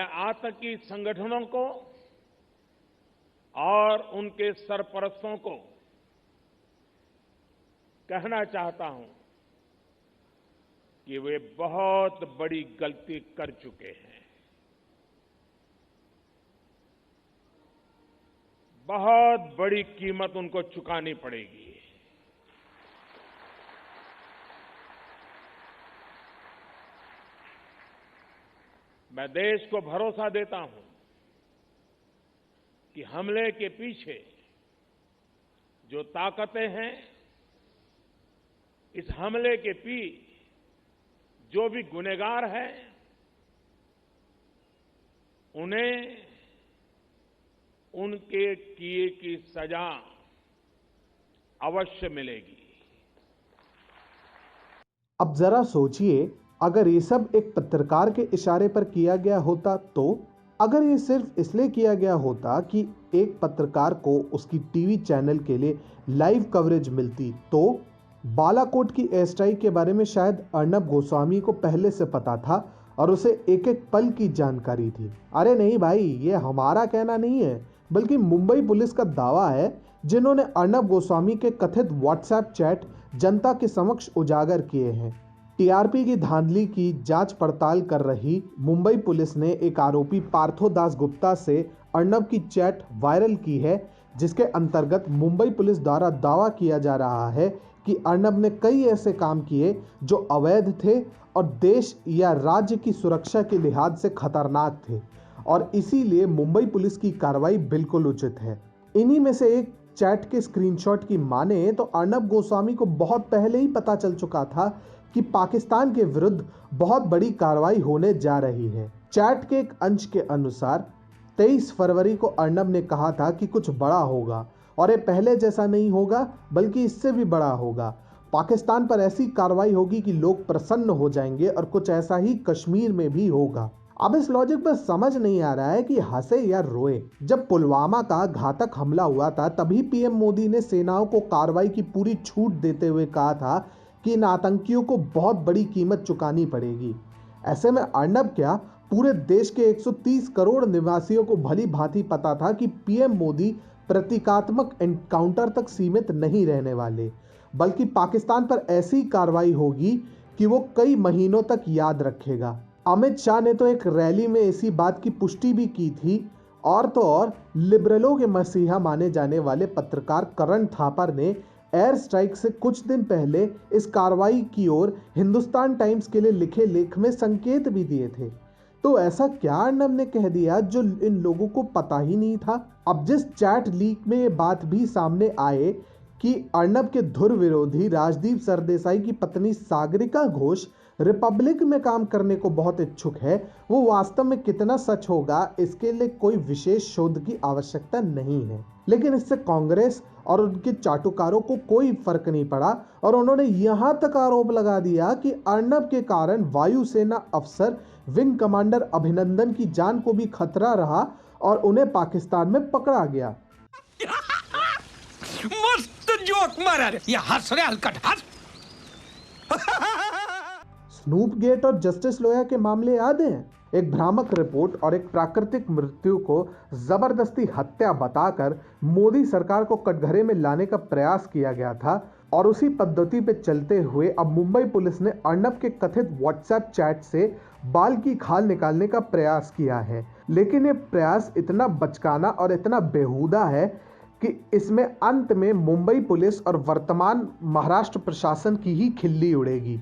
आतंकी संगठनों को और उनके सरपरस्तों को कहना चाहता हूं कि वे बहुत बड़ी गलती कर चुके हैं। बहुत बड़ी कीमत उनको चुकानी पड़ेगी। मैं देश को भरोसा देता हूं कि हमले के पीछे जो ताकतें हैं, इस हमले के पीछे जो भी गुनहगार हैं, उन्हें उनके किए की सजा अवश्य मिलेगी। अब जरा सोचिए, अगर ये सब एक पत्रकार के इशारे पर किया गया होता तो? अगर ये सिर्फ इसलिए किया गया होता कि एक पत्रकार को उसकी टीवी चैनल के लिए लाइव कवरेज मिलती तो? बालाकोट की एयर स्ट्राइक के बारे में शायद अर्नब गोस्वामी को पहले से पता था और उसे एक एक पल की जानकारी थी। अरे नहीं भाई, ये हमारा कहना नहीं है, बल्कि मुंबई पुलिस का दावा है, जिन्होंने अर्नब गोस्वामी के कथित व्हाट्सएप चैट जनता के समक्ष उजागर किए हैं। टीआरपी की धांधली की जांच पड़ताल कर रही मुंबई पुलिस ने एक आरोपी पार्थो दास गुप्ता से अर्नब की चैट वायरल की है, जिसके अंतर्गत मुंबई पुलिस द्वारा दावा किया जा रहा है कि अर्नब ने कई ऐसे काम किए जो अवैध थे और देश या राज्य की सुरक्षा के लिहाज से खतरनाक थे, और इसीलिए मुंबई पुलिस की कार्रवाई बिल्कुल उचित है। इन्हीं में से एक चैट के स्क्रीनशॉट की माने तो अर्नब गोस्वामी को बहुत पहले ही पता चल चुका था कि पाकिस्तान के विरुद्ध बहुत बड़ी कार्रवाई होने जा रही है। चैट के एक अंश के अनुसार 23 फरवरी को अर्नब ने कहा था कि कुछ बड़ा होगा, और ये पहले जैसा नहीं होगा बल्कि इससे भी बड़ा होगा। पाकिस्तान पर ऐसी कार्रवाई होगी कि लोग प्रसन्न हो जाएंगे, और कुछ ऐसा ही कश्मीर में भी होगा। अब इस लॉजिक पर समझ नहीं आ रहा है कि हंसे या रोए। जब पुलवामा का घातक हमला हुआ था, तभी पीएम मोदी ने सेनाओं को कार्रवाई की पूरी छूट देते हुए कहा था कि इन आतंकियों को बहुत बड़ी कीमत चुकानी पड़ेगी। ऐसे में अर्नब क्या, पूरे देश के 130 करोड़ निवासियों को भली भांति पता था कि पीएम मोदी प्रतीकात्मक एनकाउंटर तक सीमित नहीं रहने वाले, बल्कि पाकिस्तान पर ऐसी कार्रवाई होगी कि वो कई महीनों तक याद रखेगा। अमित शाह ने तो एक रैली में इसी बात की पुष्टि भी की थी, और तो और लिबरलों के मसीहा माने जाने वाले पत्रकार करण थापर ने एयर स्ट्राइक से कुछ दिन पहले इस कार्रवाई की ओर हिंदुस्तान टाइम्स के लिए लिखे लेख में संकेत भी दिए थे। तो ऐसा क्या अर्नब ने कह दिया जो इन लोगों को पता ही नहीं था? अब जिस चैट लीक में ये बात भी सामने आए कि अर्नब के धुर विरोधी राजदीप सरदेसाई की पत्नी सागरिका घोष रिपब्लिक में काम करने को बहुत इच्छुक है, वो वास्तव में कितना सच होगा, इसके लिए कोई विशेष शोध की आवश्यकता नहीं है। लेकिन इससे कांग्रेस और उनके चाटुकारों को कोई फर्क नहीं पड़ा, और उन्होंने यहां तक आरोप लगा दिया कि अर्नब के कारण वायुसेना अफसर विंग कमांडर अभिनंदन की जान को भी खतरा रहा और उन्हें पाकिस्तान में पकड़ा गया। मस्त जोक मारा रे, ये हंस रे हलकट हंस। स्नूप गेट और जस्टिस लोया के मामले याद हैं? एक भ्रामक रिपोर्ट और एक प्राकृतिक मृत्यु को जबरदस्ती हत्या बताकर मोदी सरकार को कटघरे में लाने का प्रयास किया गया था, और उसी पद्धति पे चलते हुए अब मुंबई पुलिस ने अर्नब के कथित व्हाट्सएप चैट से बाल की खाल निकालने का प्रयास किया है। लेकिन ये प्रयास इतना बचकाना और इतना बेहुदा है कि इसमें अंत में मुंबई पुलिस और वर्तमान महाराष्ट्र प्रशासन की ही खिल्ली उड़ेगी।